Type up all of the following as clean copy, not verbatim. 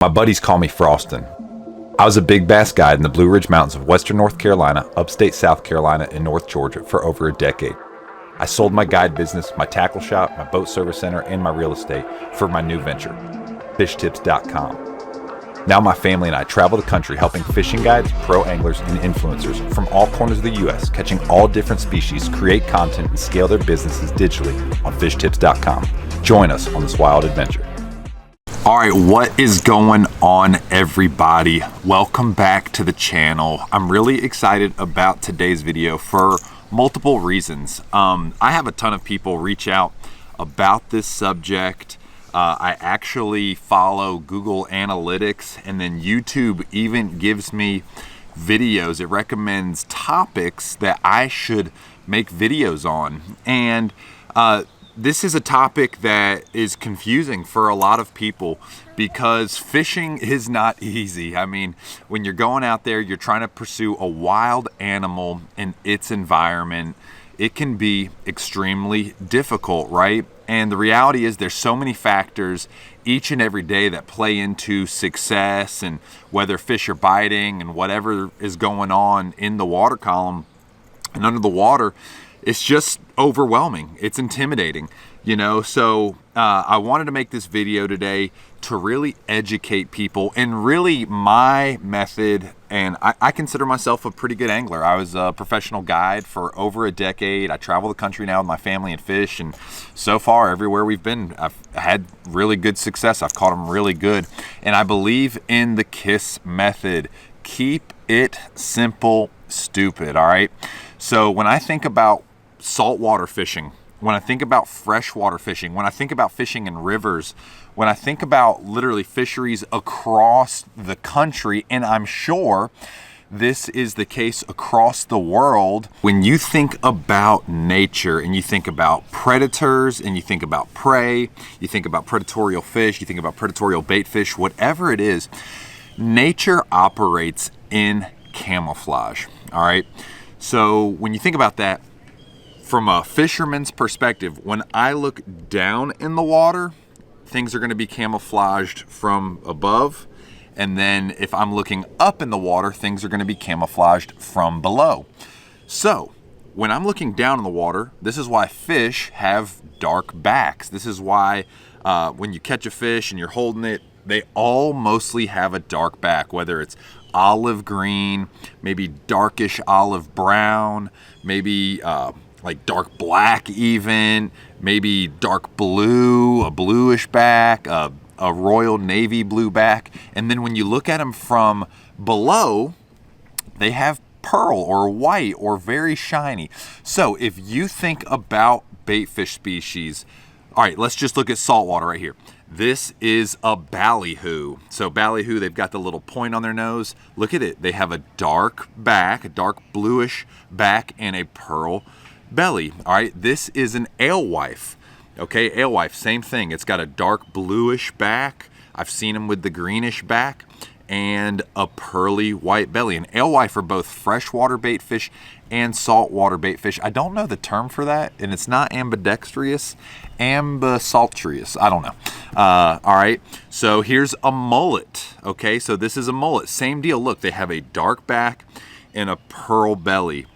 My buddies call me Frostin'. I was a big bass guide in the Blue Ridge Mountains of western North Carolina, upstate South Carolina, and North Georgia for over a decade. I sold my guide business, my tackle shop, my boat service center, and my real estate for my new venture, fishtips.com. Now my family and I travel the country helping fishing guides, pro anglers, and influencers from all corners of the U.S. catching all different species, create content, and scale their businesses digitally on fishtips.com. Join us on this wild adventure. All right, what is going on, everybody? Welcome back to the channel. I'm really excited about today's video for multiple reasons. I have a ton of people reach out about this subject. I actually follow Google Analytics, and then YouTube even gives me videos. It recommends topics that I should make videos on. And this is a topic that is confusing for a lot of people because fishing is not easy. I mean, when you're going out there, you're trying to pursue a wild animal in its environment. It can be extremely difficult, right? And the reality is there's so many factors each and every day that play into success and whether fish are biting and whatever is going on in the water column and under the water. It's just overwhelming. It's intimidating, you know? So I wanted to make this video today to really educate people, and really my method, and I consider myself a pretty good angler. I was a professional guide for over a decade. I travel the country now with my family and fish, and so far everywhere we've been, I've had really good success. I've caught them really good. And I believe in the KISS method. Keep it simple, stupid, all right? So when I think about saltwater fishing, when I think about freshwater fishing, when I think about fishing in rivers, when I think about literally fisheries across the country, and I'm sure this is the case across the world, when you think about nature and you think about predators and you think about prey, you think about predatorial fish, you think about predatorial bait fish, whatever it is, nature operates in camouflage, all right? So when you think about that, from a fisherman's perspective, when I look down in the water, things are going to be camouflaged from above. And then if I'm looking up in the water, things are going to be camouflaged from below. So when I'm looking down in the water, this is why fish have dark backs. This is why when you catch a fish and you're holding it, they all mostly have a dark back, whether it's olive green, maybe darkish olive brown, maybe like dark black even, maybe dark blue, a bluish back, a royal navy blue back. And then when you look at them from below, they have pearl or white or very shiny. So if you think about bait fish species, all right, let's just look at saltwater right here. This is a ballyhoo. So ballyhoo, they've got the little point on their nose. Look at it. They have a dark back, a dark bluish back, and a pearl belly. All right, this is an alewife. Okay, alewife, same thing. It's got a dark bluish back. I've seen them with the greenish back and a pearly white belly. And alewife are both freshwater bait fish and saltwater bait fish. I don't know the term for that, and it's not ambidextrous, ambisaltrious. I don't know. All right, so here's a mullet. Okay, so this is a mullet. Same deal. Look, they have a dark back and a pearl belly.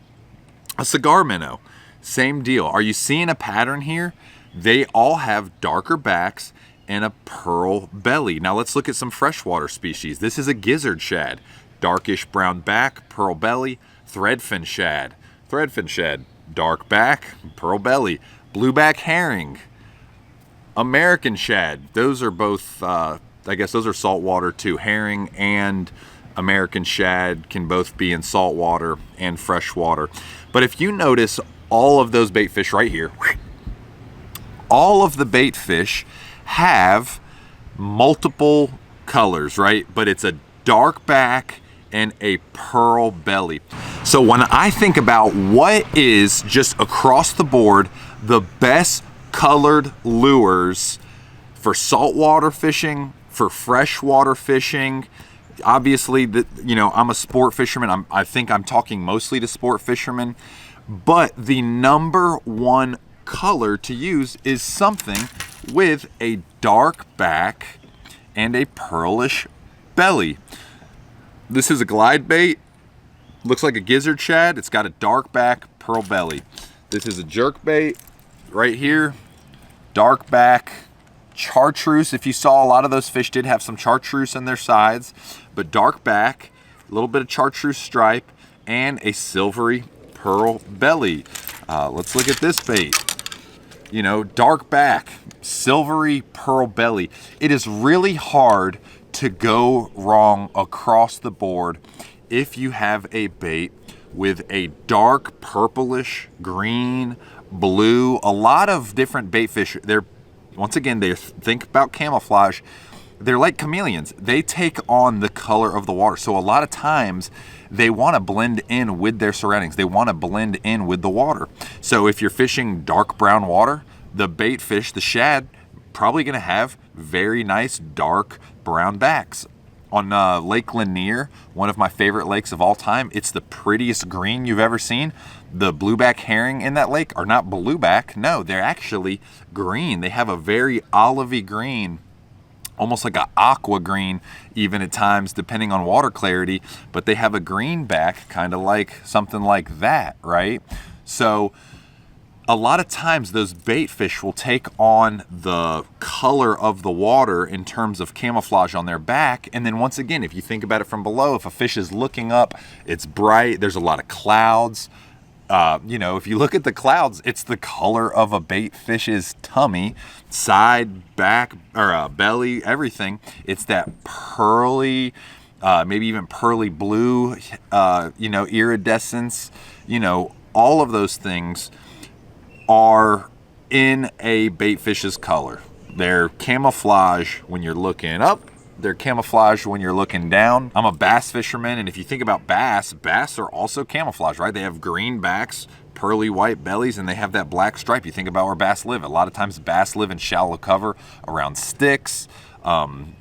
A cigar minnow. Same deal. Are you seeing a pattern here? They all have darker backs and a pearl belly. Now let's look at some freshwater species. This is a gizzard shad. Darkish brown back, pearl belly. Threadfin shad. Threadfin shad. Dark back, pearl belly. Blueback herring. American shad. Those are both, I guess those are saltwater too. Herring and American shad can both be in saltwater and freshwater. But if you notice all of those bait fish right here, all of the bait fish have multiple colors, right? But it's a dark back and a pearl belly. So when I think about what is just across the board the best colored lures for saltwater fishing, for freshwater fishing, obviously, I'm a sport fisherman. I think I'm talking mostly to sport fishermen. But the number one color to use is something with a dark back and a pearlish belly. This is a glide bait. Looks like a gizzard shad. It's got a dark back, pearl belly. This is a jerkbait right here. Dark back, chartreuse. If you saw, a lot of those fish did have some chartreuse in their sides, but dark back, a little bit of chartreuse stripe, and a silvery pearl belly. Let's look at this bait. You know, dark back, silvery pearl belly. It is really hard to go wrong across the board if you have a bait with a dark purplish, green, blue. A lot of different bait fish, once again, they think about camouflage. They're like chameleons. They take on the color of the water. So a lot of times they want to blend in with their surroundings. They want to blend in with the water. So if you're fishing dark brown water, the bait fish, the shad, probably going to have very nice dark brown backs. On Lake Lanier, one of my favorite lakes of all time, it's the prettiest green you've ever seen. The blueback herring in that lake are not blueback. No, they're actually green. They have a very olivey green, almost like an aqua green even at times, depending on water clarity, but they have a green back, kind of like something like that, right? So a lot of times those bait fish will take on the color of the water in terms of camouflage on their back. And then once again, if you think about it from below, if a fish is looking up, it's bright, there's a lot of clouds. You know, if you look at the clouds, it's the color of a bait fish's tummy, side, back, or belly, everything. It's that pearly, maybe even pearly blue, you know, iridescence, you know, all of those things are in a bait fish's color. They're camouflage when you're looking up. They're camouflage when you're looking down. I'm a bass fisherman, and if you think about bass are also camouflage, right? They have green backs, pearly white bellies, and they have that black stripe. You think about where bass live. A lot of times bass live in shallow cover around sticks,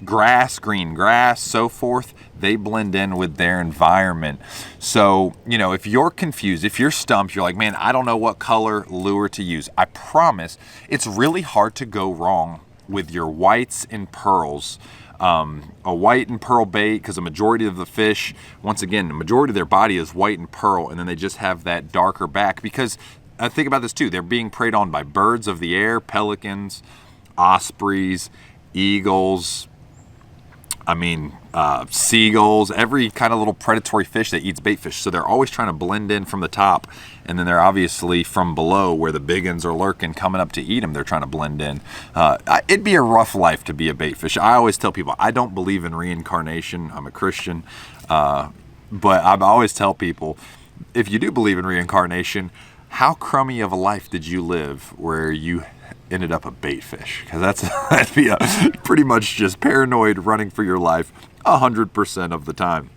grass, green grass, so forth. They blend in with their environment. So, you know, if you're confused, if you're stumped, you're like, man, I don't know what color lure to use. I promise it's really hard to go wrong with your whites and pearls. A white and pearl bait, because a majority of the fish, once again, the majority of their body is white and pearl, and then they just have that darker back. Because think about this too, they're being preyed on by birds of the air, pelicans, ospreys, eagles, seagulls, every kind of little predatory fish that eats bait fish. So they're always trying to blend in from the top, and then they're obviously from below where the big uns are lurking, coming up to eat them. They're trying to blend in. It'd be a rough life to be a bait fish. I always tell people, I don't believe in reincarnation. I'm a Christian, but I always tell people, if you do believe in reincarnation, how crummy of a life did you live where you ended up a bait fish? Because that'd be pretty much just paranoid running for your life 100% of the time.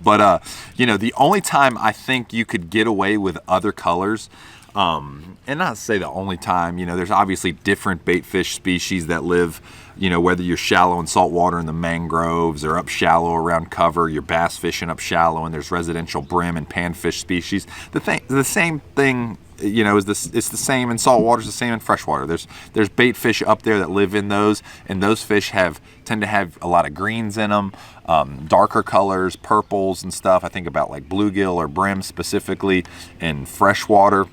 But you know, the only time I think you could get away with other colors, and not say the only time, you know, there's obviously different bait fish species that live, you know, whether you're shallow in saltwater in the mangroves or up shallow around cover, you're bass fishing up shallow, and there's residential brim and panfish species. The same thing, you know, it's the same in saltwater, it's the same in freshwater. There's bait fish up there that live in those, and those fish tend to have a lot of greens in them, darker colors, purples and stuff. I think about like bluegill or brim specifically in freshwater.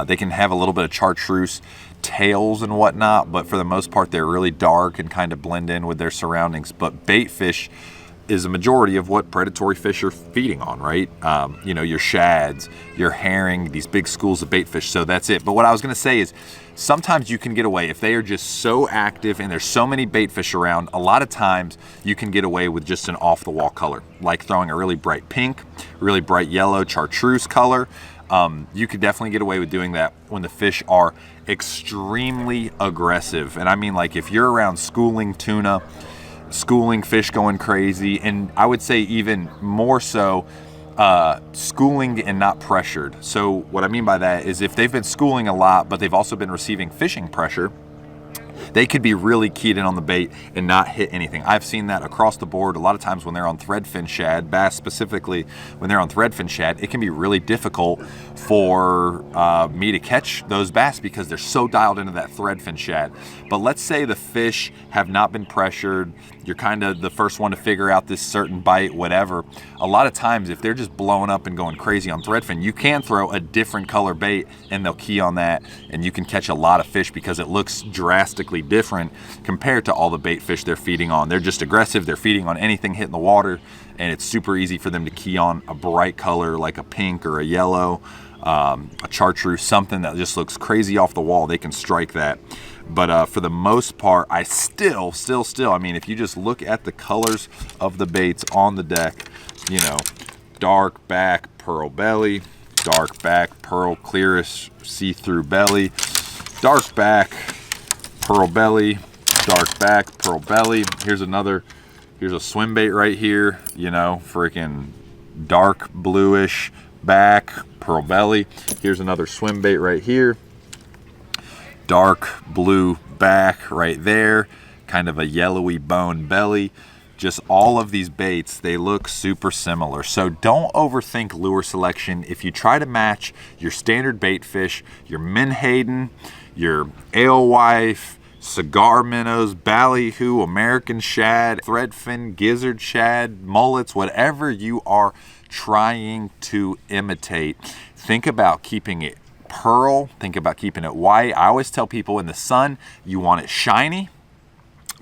They can have a little bit of chartreuse tails and whatnot, but for the most part they're really dark and kind of blend in with their surroundings. But bait fish is a majority of what predatory fish are feeding on, right? You know, your shads, your herring, these big schools of bait fish. So that's it. But what I was going to say is sometimes you can get away if they are just so active and there's so many bait fish around. A lot of times you can get away with just an off the wall color, like throwing a really bright pink, really bright yellow chartreuse color. You could definitely get away with doing that when the fish are extremely aggressive. And I mean, like if you're around schooling tuna, schooling fish going crazy, and I would say even more so schooling and not pressured. So what I mean by that is if they've been schooling a lot but they've also been receiving fishing pressure, they could be really keyed in on the bait and not hit anything. I've seen that across the board. A lot of times when they're on threadfin shad, bass specifically, when they're on threadfin shad, it can be really difficult for me to catch those bass because they're so dialed into that threadfin shad. But let's say the fish have not been pressured, you're kind of the first one to figure out this certain bite, whatever. A lot of times, if they're just blowing up and going crazy on threadfin, you can throw a different color bait and they'll key on that, and you can catch a lot of fish because it looks drastically different compared to all the bait fish they're feeding on. They're just aggressive, they're feeding on anything hitting the water, and it's super easy for them to key on a bright color like a pink or a yellow, a chartreuse, something that just looks crazy off the wall. They can strike that. But for the most part, I still, I mean, if you just look at the colors of the baits on the deck, you know, dark back, pearl belly, dark back, pearl clearish, see-through belly, dark back, pearl belly, dark back, pearl belly. Here's a swim bait right here, you know, freaking dark bluish back, pearl belly. Here's another swim bait right here. Dark blue back right there, kind of a yellowy bone belly. Just all of these baits, they look super similar. So don't overthink lure selection. If you try to match your standard bait fish, your menhaden, your alewife, cigar minnows, ballyhoo, American shad, threadfin, gizzard shad, mullets, whatever you are trying to imitate, think about keeping it pearl, think about keeping it white. I always tell people in the sun, you want it shiny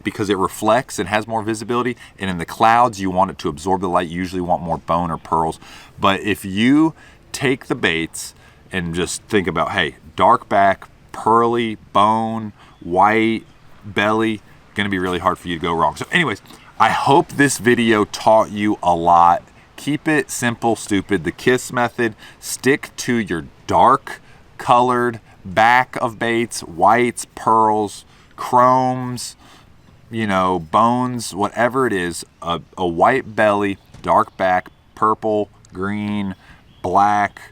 because it reflects and has more visibility, and in the clouds, you want it to absorb the light. You usually want more bone or pearls. But if you take the baits and just think about, hey, dark back, pearly, bone, white, belly, gonna be really hard for you to go wrong. So anyways, I hope this video taught you a lot. Keep it simple, stupid. The KISS method. Stick to your dark colored back of baits, whites, pearls, chromes, you know, bones, whatever it is. A white belly, dark back, purple, green, black,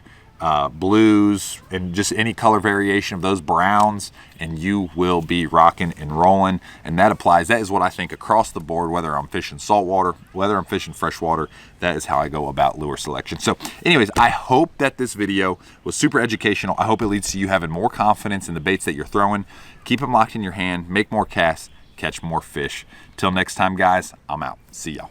blues, and just any color variation of those browns, and you will be rocking and rolling. And that applies, that is what I think across the board, whether I'm fishing saltwater, whether I'm fishing freshwater, that is how I go about lure selection. So anyways, I hope that this video was super educational. I hope it leads to you having more confidence in the baits that you're throwing. Keep them locked in your hand, make more casts, catch more fish. Till next time, guys, I'm out. See y'all.